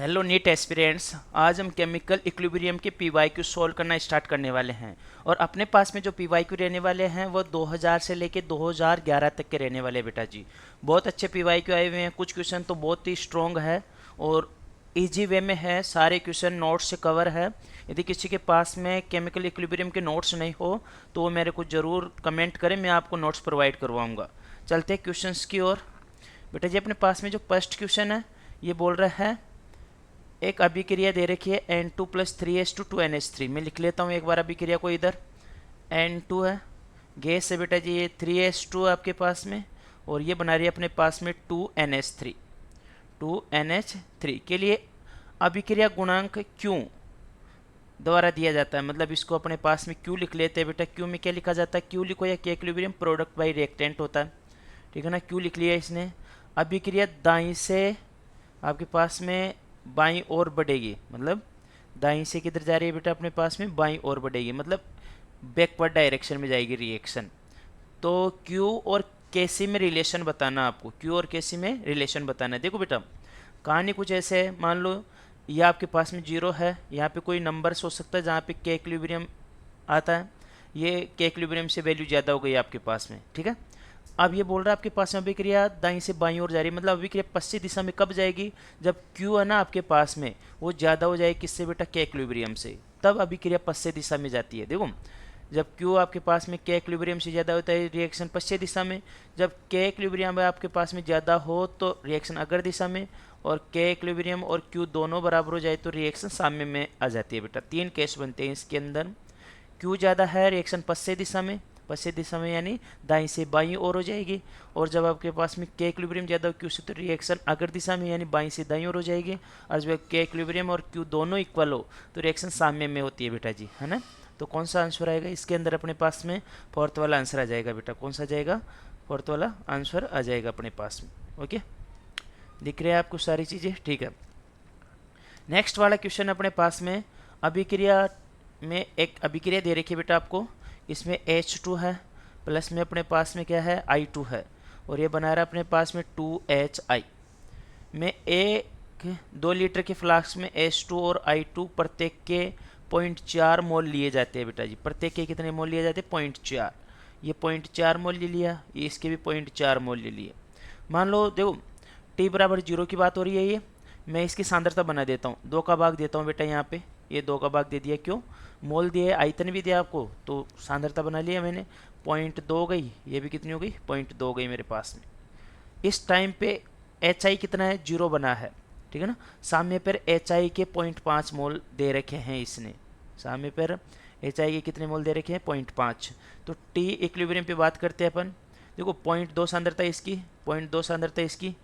Hello NEET aspirants. आज हम chemical equilibrium के पीवाईक्यू सॉल्व करना स्टार्ट करने वाले हैं। और अपने पास में जो पीवाईक्यू रहने वाले हैं वो 2000 से लेके 2011 तक के रहने वाले हैं बेटा जी। बहुत अच्छे पीवाईक्यू आए हुए हैं। कुछ क्वेश्चन तो बहुत ही स्ट्रॉन्ग है और इजी वे में है। सारे क्वेश्चन नोट्स से कवर है। यदि किसी के पास में केमिकल इक्विलिब्रियम के नोट्स नहीं हो तो वो मेरे को ज़रूर कमेंट करें, मैं आपको नोट्स प्रोवाइड करवाऊँगा। चलते हैं क्वेश्चंस की ओर। बेटा जी अपने पास में जो फर्स्ट क्वेश्चन है ये बोल रहा है एक अभिक्रिया दे रखी है N2 प्लस 3s2 2NH3। मैं लिख लेता हूँ एक बार अभिक्रिया को। इधर N2 है, गैस है बेटा जी, ये 3s2 आपके पास में, और ये बना रही है अपने पास में 2NH3। 2NH3 के लिए अभिक्रिया गुणांक क्यों द्वारा दिया जाता है, मतलब इसको अपने पास में क्यों लिख लेते हैं बेटा। क्यों में क्या लिखा जाता है, क्यों लिखो या के इक्विलिब्रियम प्रोडक्ट बाई रिएक्टेंट होता है, ठीक है ना। क्यों लिख लिया इसने। अभिक्रिया दाईं से आपके पास में बाईं ओर बढ़ेगी, मतलब दाईं से किधर जा रही है बेटा, अपने पास में बाईं ओर बढ़ेगी, मतलब बैकवर्ड डायरेक्शन में जाएगी रिएक्शन। तो क्यू और केसी में रिलेशन बताना आपको, क्यू और केसी में रिलेशन बताना है। देखो बेटा कहानी कुछ ऐसे है, मान लो ये आपके पास में जीरो है, यहाँ पे कोई नंबर हो सकता है जहाँ पे के इक्विलिब्रियम आता है, ये के इक्विलिब्रियम से वैल्यू ज़्यादा हो गई आपके पास में, ठीक है। अब ये बोल रहा है आपके पास में अभिक्रिया दाईं से बाईं ओर जा रही है, मतलब अभिक्रिया पश्चिम दिशा में कब जाएगी, जब क्यू है ना आपके पास में वो ज़्यादा हो जाए किससे बेटा, के इक्विलिब्रियम से, तब अभिक्रिया पश्चिम दिशा में जाती है। देखो जब क्यू आपके पास में के इक्विलिब्रियम से ज़्यादा होता है रिएक्शन पश्चिम दिशा में, जब के इक्विलिब्रियम आपके पास में ज़्यादा हो तो रिएक्शन अग्र दिशा में, और के इक्विलिब्रियम और क्यू दोनों बराबर हो जाए तो रिएक्शन साम्य में आ जाती है बेटा। तीन केस बनते हैं इसके अंदर। क्यू ज़्यादा है रिएक्शन पश्चिम दिशा में, पश्चिम दिशा में यानी दाईं से बाईं ओर हो जाएगी, और जब आपके पास में के इक्विलिब्रियम ज़्यादा हो क्यू से तो रिएक्शन अग्र दिशा में यानी बाईं से दाईं ओर हो जाएगी, और जब के इक्विलिब्रियम और क्यू दोनों इक्वल हो तो रिएक्शन साम्य में होती है बेटा जी, है ना। तो कौन सा आंसर आएगा इसके अंदर, अपने पास में फोर्थ वाला आंसर आ जाएगा बेटा। कौन सा जाएगा, फोर्थ वाला आंसर आ जाएगा अपने पास में। ओके, दिख रहे हैं आपको सारी चीज़ें, ठीक है। नेक्स्ट वाला क्वेश्चन अपने पास में अभिक्रिया में एक अभिक्रिया दे रखी है बेटा आपको, इसमें H2 है, प्लस में अपने पास में क्या है I2 है, और ये बना रहा है अपने पास में 2HI में। एक 2 लीटर के फ्लास्क में H2 और I2 प्रत्येक के 0.4 मोल लिए जाते हैं बेटा जी। प्रत्येक के कितने मोल लिए जाते हैं, 0.4। ये 0.4 मोल ले लिया, ये इसके भी 0.4 मोल ले लिए। मान लो देखो t बराबर 0 की बात हो रही है, ये मैं इसकी सांद्रता बना देता हूँ, 2 का भाग देता हूँ बेटा यहाँ पे, ये 2 का भाग दे दिया, क्यों, मोल दिए, आयतन भी दिया आपको, तो सांद्रता बना लिया मैंने। 0.2 गई, ये भी कितनी हो गई, 0.2 गई मेरे पास में। इस टाइम पे HI कितना है, 0 बना है, ठीक है ना। सामने पर HI के 0.5 मोल दे रखे हैं इसने, सामने पर HI के कितने मोल दे रखे हैं, 0.5। तो T इक्विलिब्रियम पे बात करते हैं अपन। देखो 0.2 सांद्रता इसकी, 0.2 सांद्रता इसकी,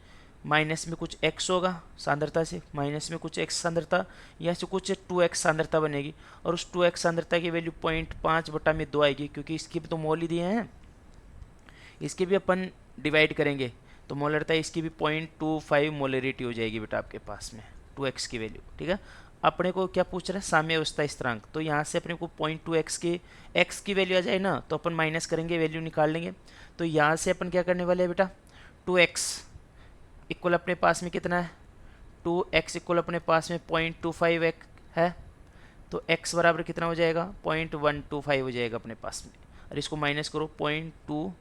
माइनस में कुछ x होगा सांद्रता से, माइनस में कुछ x सांद्रता, यहाँ से कुछ 2x सांद्रता बनेगी, और उस 2x सांद्रता की वैल्यू 0.5/2 आएगी, क्योंकि इसकी भी तो मोल ही दिए हैं, इसकी भी अपन डिवाइड करेंगे तो मोलरता इसकी भी 0.25 मोलरिटी हो जाएगी बेटा आपके पास में, 2x की वैल्यू, ठीक है। अपने को क्या पूछ रहा है, साम्य अवस्था स्थिरांक, तो यहाँ से अपने को 0.2x की x की वैल्यू आ जाए ना, तो अपन माइनस करेंगे, वैल्यू निकाल लेंगे। तो यहाँ से अपन क्या करने वाले हैं बेटा, 2x इक्वल अपने पास में कितना है, 2x इक्वल अपने पास में 0.25 है, तो x बराबर कितना हो जाएगा, 0.125 हो जाएगा अपने पास में। और इसको माइनस करो, 0.2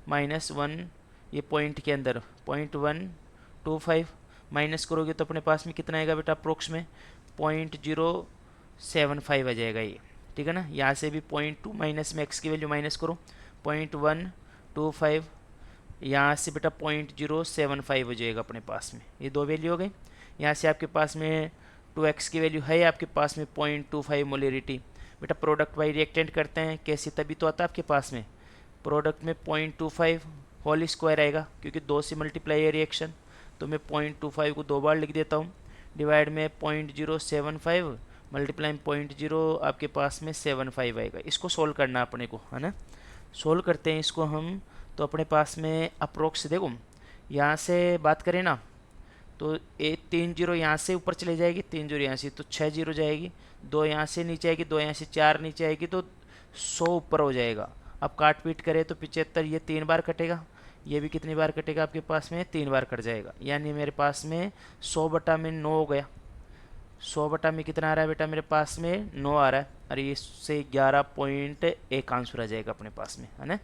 माइनस 1, ये पॉइंट के अंदर 0.125 माइनस करोगे तो अपने पास में कितना आएगा बेटा, अप्रोक्स में 0.075 आ जाएगा ये, ठीक है ना। यहाँ से भी 0.2 माइनस में x की वैल्यू माइनस करो, 0.125, यहाँ से बेटा 0.075 हो जाएगा अपने पास में, ये दो वैल्यू हो गई। यहाँ से आपके पास में 2x की वैल्यू है आपके पास में 0.25 मोलरिटी। बेटा प्रोडक्ट बाई रिएक्टेंट करते हैं कैसे, तभी तो आता है आपके पास में, प्रोडक्ट में 0.25 होल स्क्वायर आएगा, क्योंकि 2 से मल्टीप्लाई है रिएक्शन, तो मैं 0.25 को 2 बार लिख देता हूँ, डिवाइड में 0.075 मल्टीप्लाई 0.0 आपके पास में 75 आएगा। इसको सोल्व करना अपने को, है ना। सोल्व करते हैं इसको हम, तो अपने पास में अप्रोक्स देखो यहाँ से बात करें ना, तो 3 जीरो यहाँ से ऊपर चले जाएगी, 3 जीरो यहाँ से, तो 6 जीरो जाएगी, 2 यहाँ से नीचे आएगी, 2 यहाँ से 4 नीचे आएगी, तो 100 ऊपर हो जाएगा। अब काट पीट करें तो 75, ये 3 बार कटेगा, ये भी कितनी बार कटेगा आपके पास में, 3 बार कट जाएगा, यानी मेरे पास में 100/9 हो गया। 100 बटा में कितना आ रहा है बेटा मेरे पास में 9 आ रहा है, और ये इससे 11.1 आंसर आ जाएगा अपने पास में, है ना।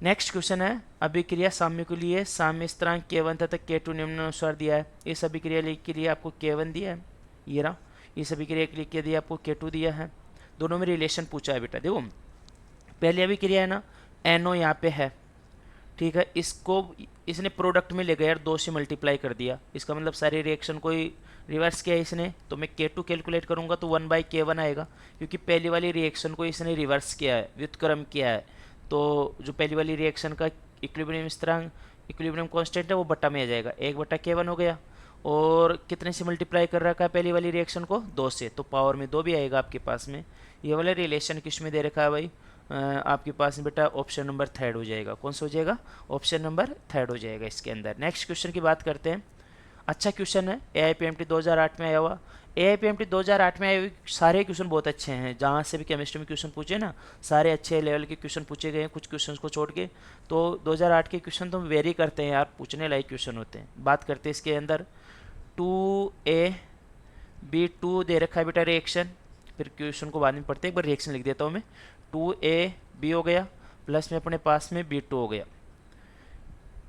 नेक्स्ट क्वेश्चन है, अभिक्रिया साम्य के लिए साम्य स्थिरांक K1 तथा K2 निम्नानुसार दिया है। इस अभिक्रिया के लिए आपको K1 दिया है, ये रहा। इस अभिक्रिया के लिए क्या दिया आपको, K2 दिया है। दोनों में रिलेशन पूछा है बेटा। देखो पहली अभिक्रिया है ना, NO यहाँ पे है, ठीक है, इसको इसने प्रोडक्ट में ले गया यार, 2 से मल्टीप्लाई कर दिया, इसका मतलब सारी रिएक्शन को ही रिवर्स किया इसने। तो मैं K2 कैलकुलेट करूँगा तो 1/K1 आएगा, क्योंकि पहली वाली रिएक्शन को इसने रिवर्स किया है, व्युत्क्रम किया है। तो जो पहली वाली रिएक्शन का इक्विलिब्रियम स्थिरांक, इक्विलिब्रियम कांस्टेंट है, वो बटा में आ जाएगा, 1/K1 हो गया। और कितने से मल्टीप्लाई कर रखा है पहली वाली रिएक्शन को, 2 से, तो पावर में 2 भी आएगा आपके पास में। ये वाला रिलेशन किस में दे रखा है भाई, आपके पास में बेटा ऑप्शन नंबर 3 हो जाएगा। कौन सा हो जाएगा, ऑप्शन नंबर 3 हो जाएगा इसके अंदर। नेक्स्ट क्वेश्चन की बात करते हैं। अच्छा क्वेश्चन है, AIPMT 2008 में आया हुआ। AIPMT 2008 में आए हुए सारे क्वेश्चन बहुत अच्छे हैं, जहाँ से भी केमिस्ट्री में क्वेश्चन पूछे ना, सारे अच्छे लेवल के क्वेश्चन पूछे गए हैं, कुछ क्वेश्चन को छोड़ के। तो 2008 के क्वेश्चन तो वेरी करते हैं यार, पूछने लायक क्वेश्चन होते हैं। बात करते हैं इसके अंदर, 2AB2 दे रखा है बेटा रिएक्शन, फिर क्वेश्चन को बाद में पढ़ते हैं, एक बार रिएक्शन लिख देता हूँ मैं। 2AB हो गया, प्लस में अपने पास में B2 हो गया।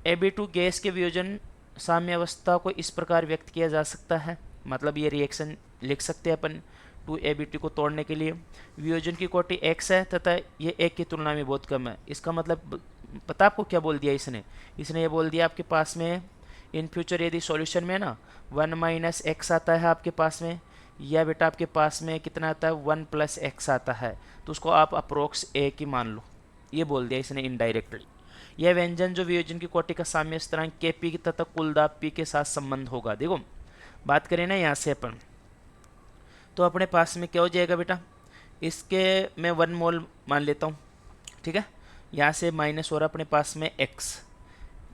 AB2 गैस के वियोजन साम्य अवस्था को इस प्रकार व्यक्त किया जा सकता है, मतलब ये रिएक्शन लिख सकते हैं अपन 2AB2 को तोड़ने के लिए। वियोजन की कोटि x है तथा ये 1 की तुलना में बहुत कम है। इसका मतलब पता आपको क्या बोल दिया इसने ये बोल दिया आपके पास में, इन फ्यूचर यदि सॉल्यूशन में ना 1 - x आता है आपके पास में, या बेटा आपके पास में कितना आता है 1 + x आता है, तो उसको आप अप्रोक्स a की मान लो, ये बोल दिया इसने इनडायरेक्टली। यह व्यंजन जो वियोजन की कोटि का साम्य स्थिरांक Kp तथा कुल दाब P के साथ संबंध होगा। देखो बात करें ना यहाँ से अपन, तो अपने पास में क्या हो जाएगा बेटा, इसके मैं 1 मोल मान लेता हूँ, ठीक है। यहाँ से माइनस हो रहा अपने पास में x,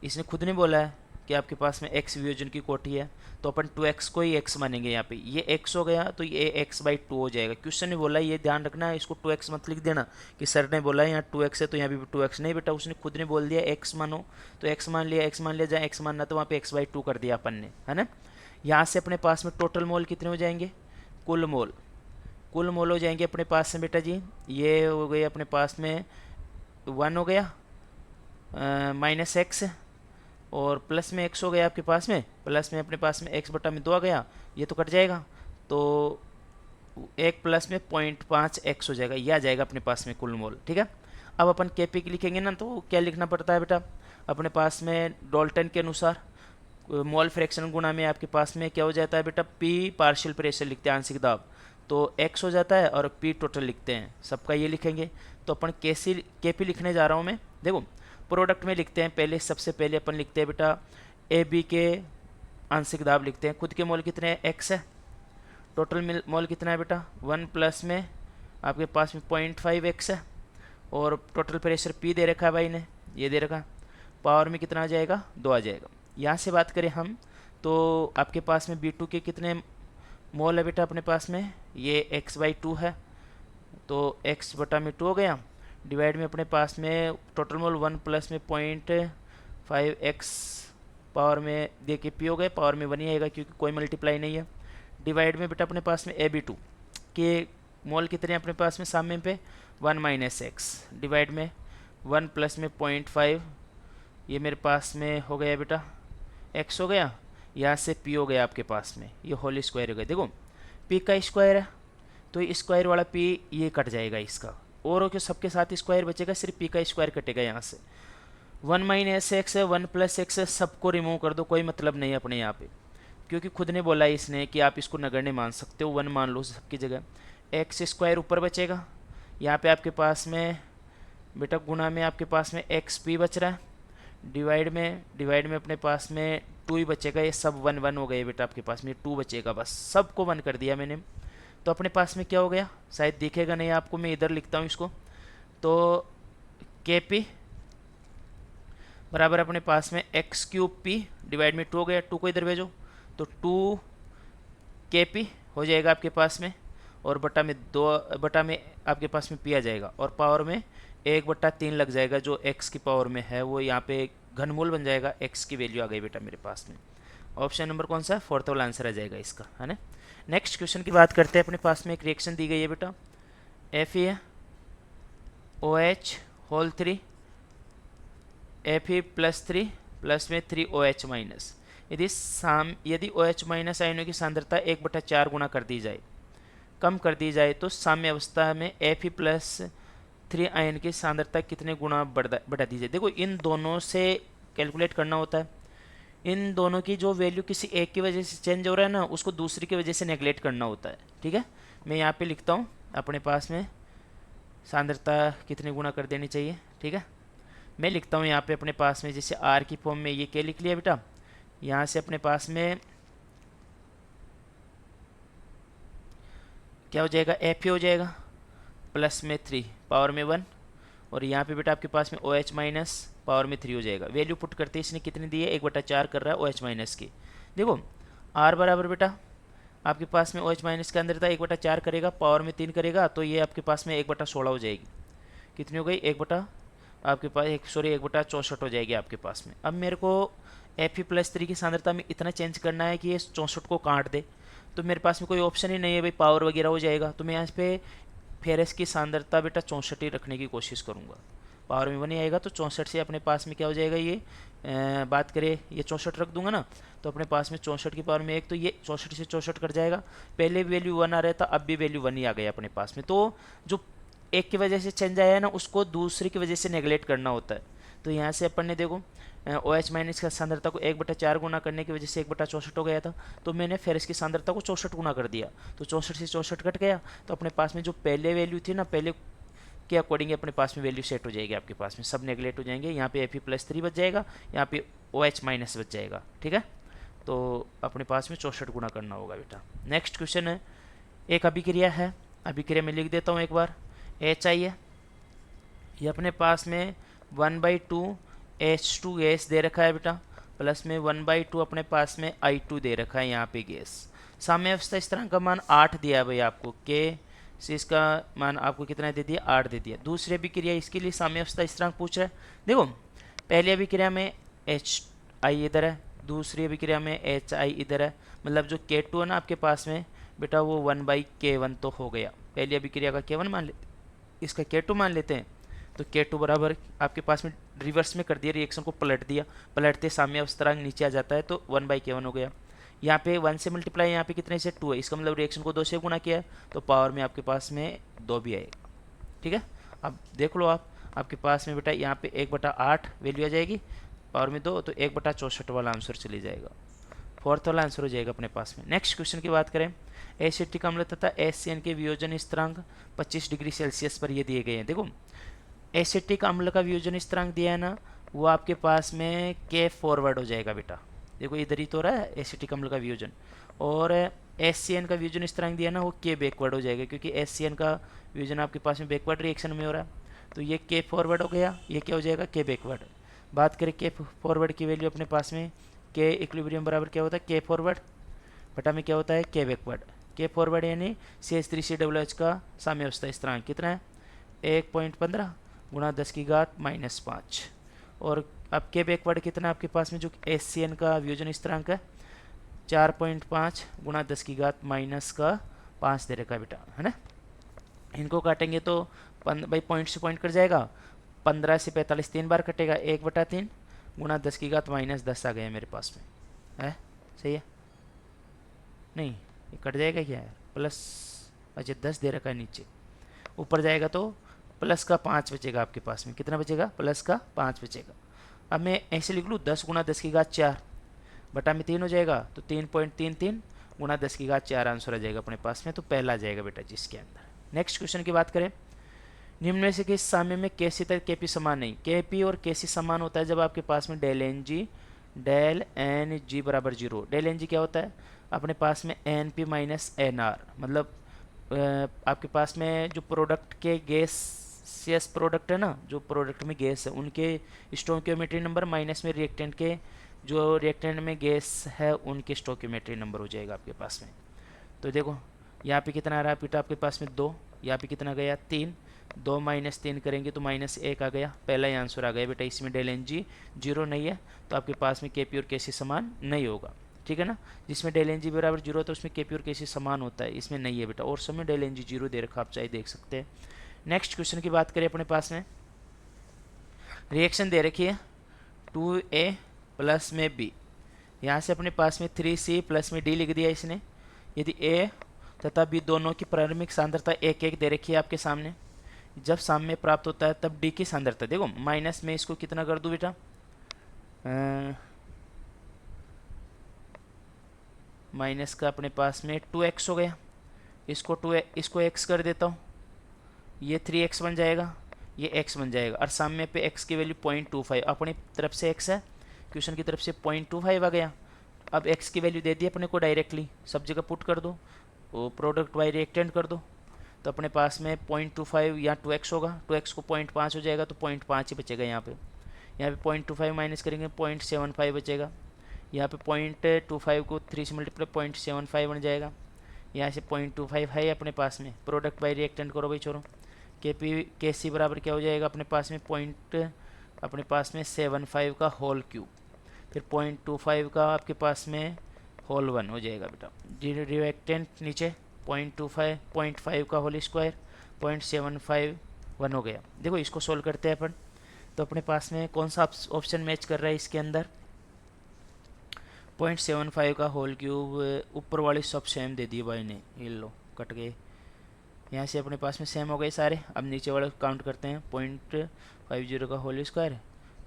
इसने खुद ने बोला है कि आपके पास में x वियोजन की कोटि है, तो अपन 2x को ही x मानेंगे। यहाँ पे ये x हो गया, तो ये x/2 हो जाएगा। क्वेश्चन ने बोला, ये ध्यान रखना, इसको 2x मत लिख देना कि सर ने बोला है यहाँ 2x है तो यहाँ भी 2x, नहीं बेटा, उसने खुद ने बोल दिया x मानो, तो x मान लिया, जहाँ x मानना तो वहाँ पे x/2 कर दिया अपन ने, है ना। यहाँ से अपने पास में टोटल मोल कितने हो जाएंगे, कुल मोल हो जाएंगे अपने पास में बेटा जी, ये हो गए अपने पास में 1 हो गया, -x और प्लस में x हो गया आपके पास में, प्लस में अपने पास में x/2 आ गया, ये तो कट जाएगा, तो 1 प्लस में 0.5x हो जाएगा, यह आ जाएगा अपने पास में कुल मोल, ठीक है। अब अपन Kp की लिखेंगे ना, तो क्या लिखना पड़ता है बेटा, अपने पास में डॉल्टन के अनुसार मोल फ्रैक्शन गुणा में आपके पास में क्या हो जाता है बेटा, P पार्शियल प्रेशर लिखते हैं, आंशिक दाब, तो x हो जाता है, और P टोटल लिखते हैं, सबका ये लिखेंगे। तो अपन Kp लिखने जा रहा हूँ मैं। देखो प्रोडक्ट में लिखते हैं, पहले सबसे पहले अपन लिखते हैं बेटा AB के आंशिक दाब लिखते हैं, खुद के मोल कितने हैं, x है, टोटल मोल कितना है बेटा 1 प्लस में आपके पास में 0.5x है, और टोटल प्रेशर P दे रखा है भाई ने, ये दे रखा, पावर में कितना आ जाएगा, 2 आ जाएगा। यहाँ से बात करें हम, तो आपके पास में B2 के कितने मोल है बेटा अपने पास में, ये x/2 है, तो x/2 हो गया, डिवाइड में अपने पास में टोटल मोल 1 प्लस में 0.5x पावर में दे के P हो गए, पावर में 1 ही आएगा क्योंकि कोई मल्टीप्लाई नहीं है। डिवाइड में बेटा अपने पास में AB2 के मोल कितने हैं अपने पास में सामने पे 1 - x, डिवाइड में 1 प्लस में 0.5, ये मेरे पास में हो गया बेटा x हो गया, यहाँ से P हो गया आपके पास में, ये होल स्क्वायर हो गया। देखो P का स्क्वायर है, तो स्क्वायर वाला P ये कट जाएगा इसका, और के सबके साथ स्क्वायर बचेगा, सिर्फ P का स्क्वायर कटेगा यहाँ से। 1 - x है, 1 + x है, सबको रिमूव कर दो, कोई मतलब नहीं है अपने यहाँ पे, क्योंकि खुद ने बोला इसने कि आप इसको नगण्य मान सकते हो, 1 मान लो सबकी जगह। x² ऊपर बचेगा, यहाँ पे आपके पास में बेटा गुणा में आपके पास में xp बच रहा है, डिवाइड में अपने पास में 2 ही बचेगा, ये सब 1 1 हो गए बेटा आपके पास में 2 बचेगा, बस सबको 1 कर दिया मैंने। तो अपने पास में क्या हो गया, शायद दिखेगा नहीं आपको, मैं इधर लिखता हूँ इसको, तो Kp बराबर अपने पास में x³ डिवाइड में 2 हो गया, 2 को इधर भेजो, तो 2 Kp हो जाएगा आपके पास में, और बटा में आपके पास में P आ जाएगा, और पावर में 1/3 लग जाएगा, जो x की पावर में है वो यहाँ पे घनमूल बन जाएगा, x की वैल्यू आ गई बेटा मेरे पास में, ऑप्शन नंबर कौन सा है, फोर्थ वाला आंसर आ जाएगा इसका, है ना। नेक्स्ट क्वेश्चन की बात करते हैं। अपने पास में एक रिएक्शन दी गई है बेटा, FeOH3 Fe+3 प्लस में 3OH माइनस। यदि OH माइनस आयनों की सांद्रता 1/4 गुना कर दी जाए, कम कर दी जाए, तो साम्य अवस्था में Fe+3 आयन की सांद्रता कितने गुना बढ़ा दी जाए। देखो इन दोनों से कैलकुलेट करना होता है। इन दोनों की जो वैल्यू किसी एक की वजह से चेंज हो रहा है ना, उसको दूसरी की वजह से नेगलेक्ट करना होता है, ठीक है। मैं यहाँ पे लिखता हूँ अपने पास में सांद्रता कितने गुना कर देनी चाहिए, ठीक है। मैं लिखता हूँ यहाँ पे अपने पास में, जैसे आर की फॉर्म में ये क्या लिख लिया बेटा, यहाँ से अपने पास में क्या हो जाएगा, Fe हो जाएगा प्लस में 3 पावर में 1, और यहाँ पे बेटा आपके पास में OH माइनस पावर में 3 हो जाएगा। वैल्यू पुट करते इसने कितनी दी है, 1/4 कर रहा है OH माइनस की। देखो R बराबर बेटा आपके पास में OH माइनस के अंदर था 1/4 करेगा, पावर में 3 करेगा, तो ये आपके पास में 1/16 हो जाएगी। कितनी हो गई, 1/64 हो जाएगी आपके पास में। अब मेरे को Fe+3 की सांद्रता में इतना चेंज करना है कि ये 64 को काट दे, तो मेरे पास में कोई ऑप्शन ही नहीं है भाई, पावर वगैरह हो जाएगा। तो मैं यहाँ पे फेरस की सांद्रता बेटा 64 ही रखने की कोशिश करूँगा। पावर में 1 ही आएगा तो 64 से अपने पास में क्या हो जाएगा, ये बात करें ये 64 रख दूंगा ना, तो अपने पास में 64 की पावर में 1, तो ये 64 से 64 कट जाएगा। पहले वैल्यू 1 आ रहा था, अब भी वैल्यू 1 ही आ गया अपने पास में। तो जो एक की वजह से चेंज आया है ना, उसको दूसरी की वजह से नेगलेक्ट करना होता है। तो यहाँ से अपन ने देखो OH माइनस की सांद्रता को 1/4 गुना करने की वजह से 1/64 हो गया था, तो मैंने फेरस की सांद्रता को 64 गुना कर दिया, तो 64 से 64 कट गया। तो अपने पास में जो पहले वैल्यू थी ना, पहले के अकॉर्डिंग अपने पास में वैल्यू सेट हो जाएगी आपके पास में, सब नेगलेक्ट हो जाएंगे। यहाँ पे Fe+3 बच जाएगा, यहाँ पे OH माइनस बच जाएगा, ठीक है। तो अपने पास में 64 गुना करना होगा बेटा। नेक्स्ट क्वेश्चन है, एक अभिक्रिया है, अभिक्रिया में लिख देता हूँ एक बार, HI है, ये अपने पास में 1/2 H2 दे रखा है बेटा, प्लस में 1/2 अपने पास में I2 दे रखा है यहाँ पे गैस। साम्य अवस्था स्थिरांक का मान 8 दिया है भाई आपको, K से इसका मान आपको कितना दे दिया, 8 दे दिया। दूसरी अभिक्रिया, इसके लिए साम्य अवस्था स्थिरांक पूछ रहा है। देखो पहली अभिक्रिया में HI इधर है, दूसरी अभिक्रिया में HI इधर है, मतलब जो K2 है ना आपके पास में बेटा, वो 1/K1 तो हो गया। पहली अभिक्रिया का K1 मान लेते, इसका K2 मान लेते हैं, तो K2 बराबर आपके पास में रिवर्स में कर दिया, रिएक्शन को पलट दिया, पलटते साम्य अवस्थांक नीचे आ जाता है, तो 1/K1 हो गया। यहाँ पे 1 से मल्टीप्लाई, यहाँ पे कितने से 2 है, इसका मतलब रिएक्शन को 2 से गुना किया है, तो पावर में आपके पास में 2 भी आएगा, ठीक है। अब देख लो आप, आपके पास में बेटा यहाँ पे 1/8 वैल्यू आ जाएगी, पावर में 2, तो 1/64 वाला आंसर चले जाएगा, फोर्थ वाला आंसर हो जाएगा अपने पास में। नेक्स्ट क्वेश्चन की बात करें, एसिटिक अम्ल तथा HCN के वियोजन स्थिरांक 25 डिग्री सेल्सियस पर ये दिए गए हैं। देखो एसिटिक अम्ल का वियोजन स्थिरांक दिया है ना, वो आपके पास में K फॉरवर्ड हो जाएगा बेटा। देखो इधर ही तो रहा है एसिटिक अम्ल का वियोजन, और HCN का वियोजन स्थिरांक दिया ना, वो K बैकवर्ड हो जाएगा, क्योंकि HCN का वियोजन आपके पास में बैकवर्ड रिएक्शन में हो रहा है, तो ये K फॉरवर्ड हो गया, ये क्या हो जाएगा, K बैकवर्ड। बात करें K फॉरवर्ड की वैल्यू, अपने पास में K इक्विलिब्रियम बराबर क्या होता है, K फॉरवर्ड बटा में क्या होता है, K बैकवर्ड। K फॉरवर्ड यानी CH3COOH का साम्य अवस्था स्थिरांक कितना है, 1.15 गुणा 10⁻⁻5, और अब K बैकवर्ड कितना आपके पास में, जो HCN का वियोजन स्थिरांक है 4.5 गुणा 10⁻⁻5 दे रखा है बेटा, है ना। इनको काटेंगे तो भाई पॉइंट से पॉइंट कट जाएगा, 15 से 45 3 बार कटेगा, 1/3 गुणा 10⁻10 आ गया मेरे पास में, है सही है, नहीं ये कट जाएगा क्या है, प्लस, अच्छा 10 दे रखा है नीचे, ऊपर जाएगा तो प्लस का 5 बचेगा आपके पास में, कितना बचेगा, प्लस का 5 बचेगा। अब मैं ऐसे लिख लूँ 10 गुणा 10⁻4 बटा में 3 हो जाएगा, तो 3.33 गुणा 10⁻4 आंसर आ जाएगा अपने पास में, तो पहला आ जाएगा बेटा जिसके अंदर। नेक्स्ट क्वेश्चन की बात करें, निम्न में से किस साम्य में KC तक KP समान नहीं। KP और KC समान होता है जब आपके पास में डेल NG बराबर 0। डेल NG क्या होता है, अपने पास में NP माइनस NR, मतलब आपके पास में जो प्रोडक्ट के गैसियस प्रोडक्ट है ना, जो प्रोडक्ट में गैस है, उनके स्टोइकियोमेट्री नंबर माइनस में रिएक्टेंट के, जो रिएक्टेंट में गैस है, उनके स्टोइकियोमेट्री नंबर हो जाएगा आपके पास में। तो देखो यहाँ पे कितना आ रहा है बेटा आपके पास में 2, यहाँ पे कितना गया 3, 2 - 3 करेंगे तो -1 आ गया, पहला ही आंसर आ गया बेटा। इसमें डेल NG 0 नहीं है, तो आपके पास में KP और KC समान नहीं होगा, ठीक है ना। जिसमें डेल एन जी बराबर जीरो होता है उसमें के पी और के सी समान होता है, इसमें नहीं है बेटा, और सब में डेल एन जी जीरो दे रखा, आप चाहे देख सकते हैं। नेक्स्ट क्वेश्चन की बात करें अपने पास में, रिएक्शन दे रखी है 2A प्लस में B, यहाँ से अपने पास में 3C प्लस में D लिख दिया इसने। यदि A तथा B दोनों की प्रारंभिक सांद्रता 1-1 दे रखी है आपके सामने, जब साम्य प्राप्त होता है तब D की सांद्रता, देखो माइनस में इसको कितना कर दूं बेटा, माइनस का अपने पास में 2x हो गया, इसको x कर देता हूँ, ये 3x बन जाएगा, ये x बन जाएगा, और सामने पे x की वैल्यू 0.25, अपनी तरफ से x है, क्वेश्चन की तरफ से 0.25 आ गया। अब x की वैल्यू दे दी अपने को डायरेक्टली, सब जगह पुट कर दो, वो प्रोडक्ट बाय रिएक्टेंट कर दो, तो अपने पास में 0.25 या 2x होगा, 2x को 0.5 हो जाएगा तो 0.5 ही बचेगा यहाँ पे 0.25 माइनस करेंगे 0.75 बचेगा, यहाँ पे 0.25 को 3 से मल्टीप्लाई 0.75 बन जाएगा, यहाँ से 0.25 है अपने पास में, प्रोडक्ट बाय रिएक्टेंट करो भाई छोरो, के सी बराबर क्या हो जाएगा अपने पास में अपने पास में 75 का होल क्यूब, फिर 0.25 का आपके पास में होल 1 हो जाएगा बेटा, रिएक्टेंट नीचे 0.5 का होल स्क्वायर 0.75 1 हो गया। देखो इसको सोल्व करते हैं अपन, तो अपने पास में कौन सा ऑप्शन मैच कर रहा है इसके अंदर, 0.75 का होल क्यूब, ऊपर वाली सब सेम दे दिए भाई ने, ये लो कट गए, यहाँ से अपने पास में सेम हो गए सारे। अब नीचे वाले काउंट करते हैं, 0.50 का होल स्क्वायर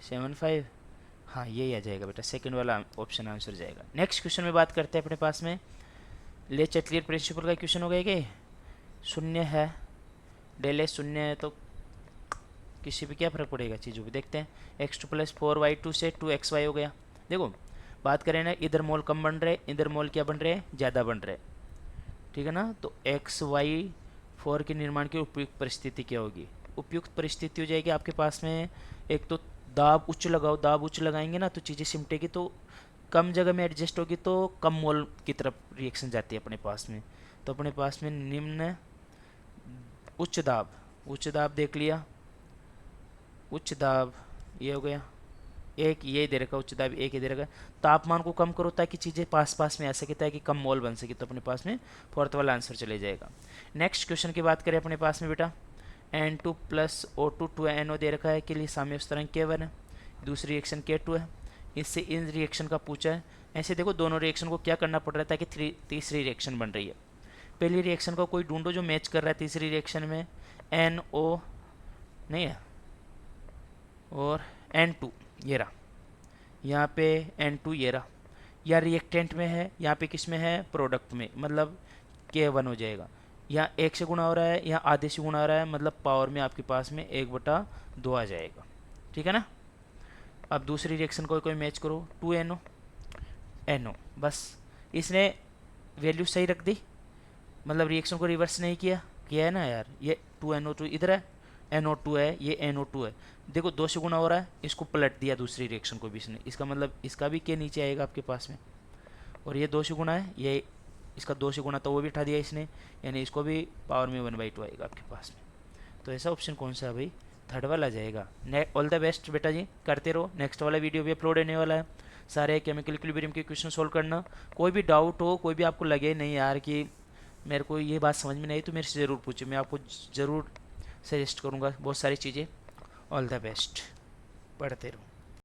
75, हाँ यही आ जाएगा बेटा, सेकंड वाला ऑप्शन आंसर जाएगा। नेक्स्ट क्वेश्चन में बात करते हैं अपने पास में, ले चटलियर प्रिंसिपल का क्वेश्चन हो गया कि शून्य है, डेल एस शून्य है तो किसी भी क्या फ़र्क पड़ेगा चीज़ों पे, देखते हैं x2 + 4y2 से 2xy हो गया। देखो बात करें ना, इधर मोल कम बन रहे, इधर मोल क्या बन रहे हैं, ज़्यादा बन रहे, ठीक है ना। तो xy4 के निर्माण की उपयुक्त परिस्थिति क्या होगी, उपयुक्त परिस्थिति हो जाएगी आपके पास में, एक तो दाब उच्च लगाओ, दाब उच्च लगाएंगे ना तो चीज़ें सिमटेगी, तो कम जगह में एडजस्ट होगी तो कम मोल की तरफ रिएक्शन जाती है अपने पास में। तो अपने पास में निम्न उच्च दाब देख लिया, उच्च दाब ये हो गया, एक ये दे रखा उच्च दाब, एक ये दे रखा, तापमान को कम करो ताकि चीज़ें पास पास में आ सके, ताकि कम मोल बन सके, तो अपने पास में फोर्थ वाला आंसर चले जाएगा। नेक्स्ट क्वेश्चन की बात करें अपने पास में बेटा, N2 + O2 2NO दे रखा है, के लिए साम्य स्थिरांक K1 है, दूसरी रिएक्शन K2 है, इससे इन रिएक्शन का पूछा है। ऐसे देखो दोनों रिएक्शन को क्या करना पड़ रहा है ताकि तीसरी रिएक्शन बन रही है, पहली रिएक्शन का कोई ढूंढो जो मैच कर रहा है तीसरी रिएक्शन में, NO नहीं है और N2 ये रहा, यहाँ पे N2 ये रहा, या रिएक्टेंट में है, यहाँ पे किस में है, प्रोडक्ट में, मतलब K1 हो जाएगा, यहाँ 1 से गुणा हो रहा है, यहाँ आधे से गुणा हो रहा है, मतलब पावर में आपके पास में 1/2 आ जाएगा, ठीक है ना। अब दूसरी रिएक्शन को कोई मैच करो, 2NO NO, बस इसने वैल्यू सही रख दी, मतलब रिएक्शन को रिवर्स नहीं किया है ना यार, ये 2NO2 इधर है, NO2 है, ये NO2 है, देखो 2 से गुना हो रहा है, इसको पलट दिया दूसरी रिएक्शन को भी इसने, इसका मतलब इसका भी के नीचे आएगा आपके पास में, और ये 2 से गुना है, ये इसका 2 से गुना तो वो भी उठा दिया इसने, यानी इसको भी पावर में 1/2 आएगा आपके पास में। तो ऐसा ऑप्शन कौन सा है भाई, थर्ड वाला जाएगा। ऑल द बेस्ट बेटा जी, करते रहो, नेक्स्ट वाला वीडियो भी अपलोड होने वाला है, सारे केमिकल इक्विलिब्रियम के क्वेश्चन सोल्व करना। कोई भी डाउट हो, कोई भी आपको लगे नहीं यार कि मेरे को ये बात समझ में नहीं आई, तो मेरे से ज़रूर पूछिए, मैं आपको ज़रूर सजेस्ट करूँगा बहुत सारी चीज़ें। ऑल द बेस्ट, पढ़ते रहो।